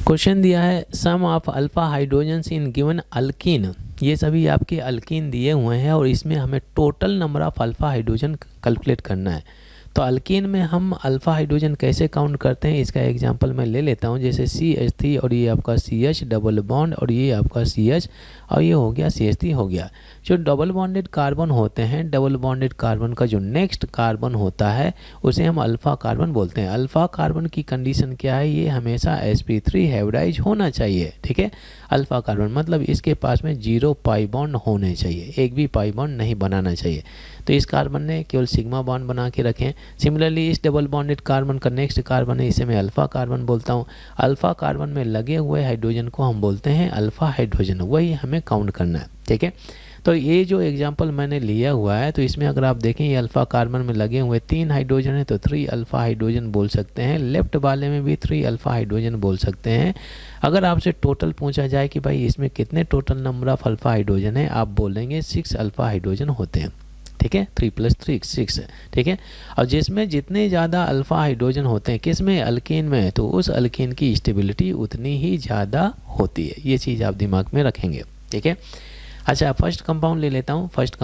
Question दिया है some of alpha hydrogens in given alkene. ये सभी आपके अल्कीन दिए हुए हैं और इसमें हमें total number of alpha hydrogen calculate करना है। तो अल्कीन में हम अल्फा हाइड्रोजन कैसे काउंट करते हैं इसका एग्जांपल मैं ले लेता हूँ। जैसे CH3 और ये आपका CH डबल बॉन्ड और ये आपका CH और ये हो गया CH3 हो गया। जो डबल बॉन्डेड कार्बन होते हैं, डबल बॉन्डेड कार्बन का जो नेक्स्ट कार्बन होता है उसे हम अल्फ़ा कार्बन बोलते हैं। अल्फ़ा कार्बन की कंडीशन क्या है, ये हमेशा sp3 हाइब्रिडाइज होना चाहिए। ठीक है, अल्फ़ा कार्बन मतलब इसके पास में 0 पाई बॉन्ड होने चाहिए, एक भी पाई बॉन्ड नहीं बनाना चाहिए। तो इस कार्बन ने केवल सिग्मा बॉन्ड बना के रखें। सिमिलरली इस डबल बॉन्डेड कार्बन का नेक्स्ट कार्बन है, इसे मैं अल्फ़ा कार्बन बोलता हूँ। अल्फ़ा कार्बन में लगे हुए हाइड्रोजन को हम बोलते हैं अल्फ़ा हाइड्रोजन, वही हमें काउंट करना है। ठीक है, तो ये जो एग्जांपल मैंने लिया हुआ है तो इसमें अगर आप देखें ये अल्फ़ा कार्बन में लगे हुए 3 हाइड्रोजन है तो 3 अल्फ़ा हाइड्रोजन बोल सकते हैं। लेफ्ट वाले में भी 3 अल्फ़ा हाइड्रोजन बोल सकते हैं। अगर आपसे टोटल पूछा जाए कि भाई इसमें कितने total number of alpha hydrogen है, आप बोलेंगे 6 अल्फ़ा हाइड्रोजन होते हैं। ठीक है, 3 + 3 6। ठीक है, और जिसमें जितने ज़्यादा अल्फ़ा हाइड्रोजन होते हैं किस में, अल्कीन में, तो उस अल्कीन की स्टेबिलिटी उतनी ही ज़्यादा होती है। ये चीज़ आप दिमाग में रखेंगे। ठीक है, अच्छा फर्स्ट कंपाउंड ले लेता हूँ। फर्स्ट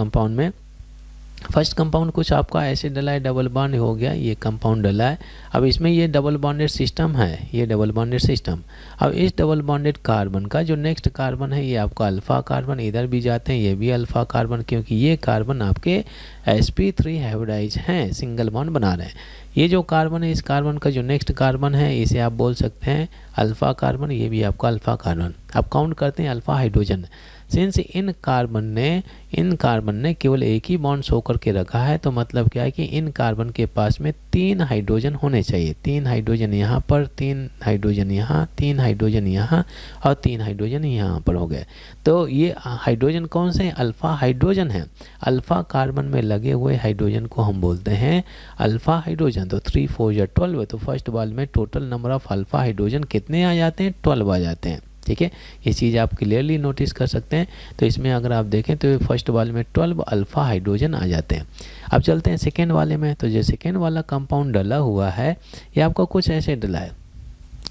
कंपाउंड कुछ आपका ऐसे डला है, डबल बॉन्ड हो गया, ये कंपाउंड डला है। अब इसमें ये डबल बॉन्डेड सिस्टम है, ये डबल बॉन्डेड सिस्टम। अब इस डबल बॉन्डेड कार्बन का जो नेक्स्ट कार्बन है ये आपका अल्फ़ा कार्बन, इधर भी जाते हैं ये भी अल्फ़ा कार्बन, क्योंकि ये कार्बन आपके sp3 हाइब्रिडाइज हैं, सिंगल बॉन्ड बना रहे हैं। ये जो कार्बन है इस कार्बन का जो नेक्स्ट कार्बन है इसे आप बोल सकते हैं अल्फ़ा कार्बन, ये भी आपका अल्फ़ा कार्बन। आप काउंट करते हैं alpha hydrogen. Since in carbon ने केवल एक ही बॉन्ड शो करके रखा है तो मतलब क्या है कि इन कार्बन के पास में 3 हाइड्रोजन होने चाहिए। 3 हाइड्रोजन यहाँ पर, 3 हाइड्रोजन यहाँ, 3 हाइड्रोजन यहाँ और 3 हाइड्रोजन यहाँ पर हो गए। तो ये हाइड्रोजन कौन से हैं, अल्फ़ा हाइड्रोजन है। अल्फ़ा कार्बन में लगे हुए हाइड्रोजन को हम बोलते हैं अल्फ़ा हाइड्रोजन। तो 3 4 या 12, तो फर्स्ट वाले में total number of alpha hydrogen कितने आ जाते हैं, 12 आ जाते हैं। ठीक है, ये चीज़ आप क्लियरली नोटिस कर सकते हैं। तो इसमें अगर आप देखें तो फर्स्ट वाले में 12 अल्फ़ा हाइड्रोजन आ जाते हैं। अब चलते हैं सेकेंड वाले में। तो जो सेकेंड वाला कंपाउंड डला हुआ है ये आपका कुछ ऐसे डला है,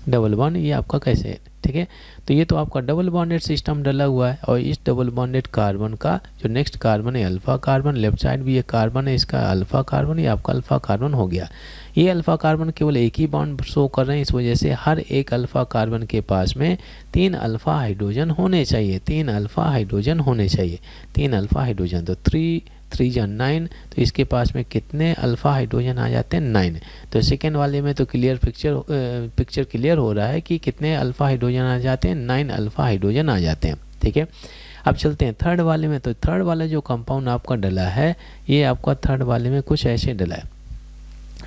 डबल बॉन्ड, ये आपका कैसे है। ठीक है, तो ये तो आपका डबल बॉन्डेड सिस्टम डला हुआ है और इस डबल बॉन्डेड कार्बन का जो नेक्स्ट कार्बन है अल्फ़ा कार्बन, लेफ्ट साइड भी ये कार्बन है इसका अल्फ़ा कार्बन, ये आपका अल्फ़ा कार्बन हो गया। ये अल्फ़ा कार्बन केवल एक ही बॉन्ड शो कर रहे हैं, इस वजह से हर एक अल्फ़ा कार्बन के पास में 3 अल्फ़ा हाइड्रोजन होने चाहिए, 3 अल्फ़ा हाइड्रोजन होने चाहिए, 3 अल्फ़ा हाइड्रोजन। तो 3 या 9, तो इसके पास में कितने अल्फ़ा हाइड्रोजन आ जाते हैं, 9। तो सेकेंड वाले में तो पिक्चर क्लियर हो रहा है कि कितने अल्फ़ा हाइड्रोजन आ जाते हैं, 9 अल्फ़ा हाइड्रोजन आ जाते हैं। ठीक है, अब चलते हैं थर्ड वाले में। तो थर्ड वाला जो कंपाउंड आपका डला है ये आपका थर्ड वाले में कुछ ऐसे डला है,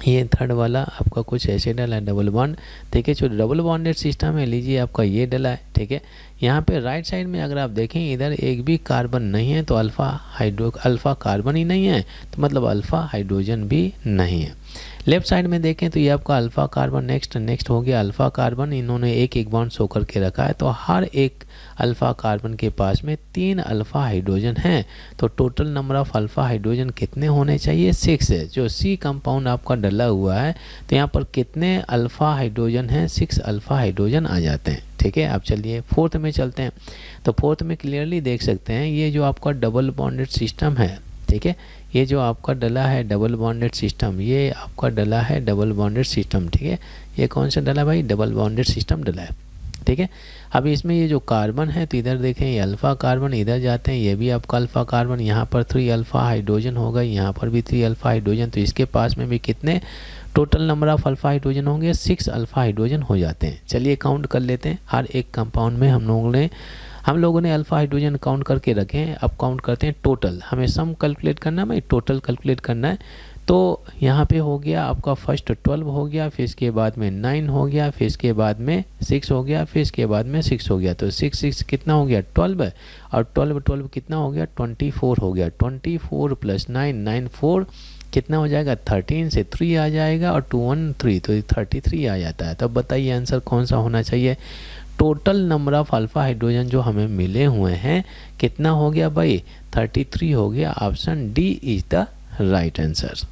ये थर्ड वाला आपका कुछ ऐसे डला है, डबल बॉन्ड। ठीक है, जो डबल बॉन्डेड सिस्टम है लीजिए आपका ये डला है। ठीक है, यहाँ पे राइट साइड में अगर आप देखें इधर एक भी कार्बन नहीं है तो अल्फ़ा कार्बन ही नहीं है, तो मतलब अल्फ़ा हाइड्रोजन भी नहीं है। लेफ्ट साइड में देखें तो ये आपका अल्फ़ा कार्बन नेक्स्ट हो गया अल्फ़ा कार्बन, इन्होंने एक एक बॉन्ड शो करके रखा है। तो हर एक अल्फ़ा कार्बन के पास में 3 अल्फ़ा हाइड्रोजन हैं। तो total number of alpha hydrogen कितने होने चाहिए, 6 है। जो सी कंपाउंड आपका डला हुआ है तो यहाँ पर कितने अल्फ़ा हाइड्रोजन हैं, 6 अल्फ़ा हाइड्रोजन आ जाते हैं। ठीक है, अब चलिए फोर्थ में चलते हैं। तो फोर्थ में क्लियरली देख सकते हैं ये जो आपका डबल बॉन्डेड सिस्टम है। ठीक है, ये जो आपका डला है डबल बॉन्डेड सिस्टम, ये आपका डला है डबल बॉन्डेड सिस्टम। ठीक है, ये कौन सा डला भाई, डबल बॉन्डेड सिस्टम डला है। ठीक है, अब इसमें ये जो कार्बन है तो इधर देखें ये अल्फ़ा कार्बन, इधर जाते हैं ये भी आपका अल्फ़ा कार्बन, यहाँ पर 3 अल्फ़ा हाइड्रोजन होगा, यहाँ पर भी 3 अल्फ़ा हाइड्रोजन। तो इसके पास में भी कितने total number of alpha hydrogen होंगे, 6 अल्फ़ा हाइड्रोजन हो जाते हैं। चलिए काउंट कर लेते हैं। हर एक कंपाउंड में हम लोगों ने अल्फ़ा हाइड्रोजन काउंट करके रखे हैं। अब काउंट करते हैं टोटल, हमें सम कैलकुलेट करना है भाई, टोटल कैलकुलेट करना है। तो यहाँ पे हो गया आपका फर्स्ट 12 हो गया, फिर इसके बाद में 9 हो गया, फिर इसके बाद में 6 हो गया, फिर इसके बाद में 6 हो गया। तो 6 कितना हो गया, 12, और 12 कितना हो गया, 24 हो गया। 24 + 9 4 कितना हो जाएगा, 13 से 3 आ जाएगा और 2 1 3, तो 33 आ जाता है। तब बताइए आंसर कौन सा होना चाहिए। Total number of alpha hydrogen जो हमें मिले हुए हैं कितना हो गया भाई, 33 हो गया। Option D is the right answer.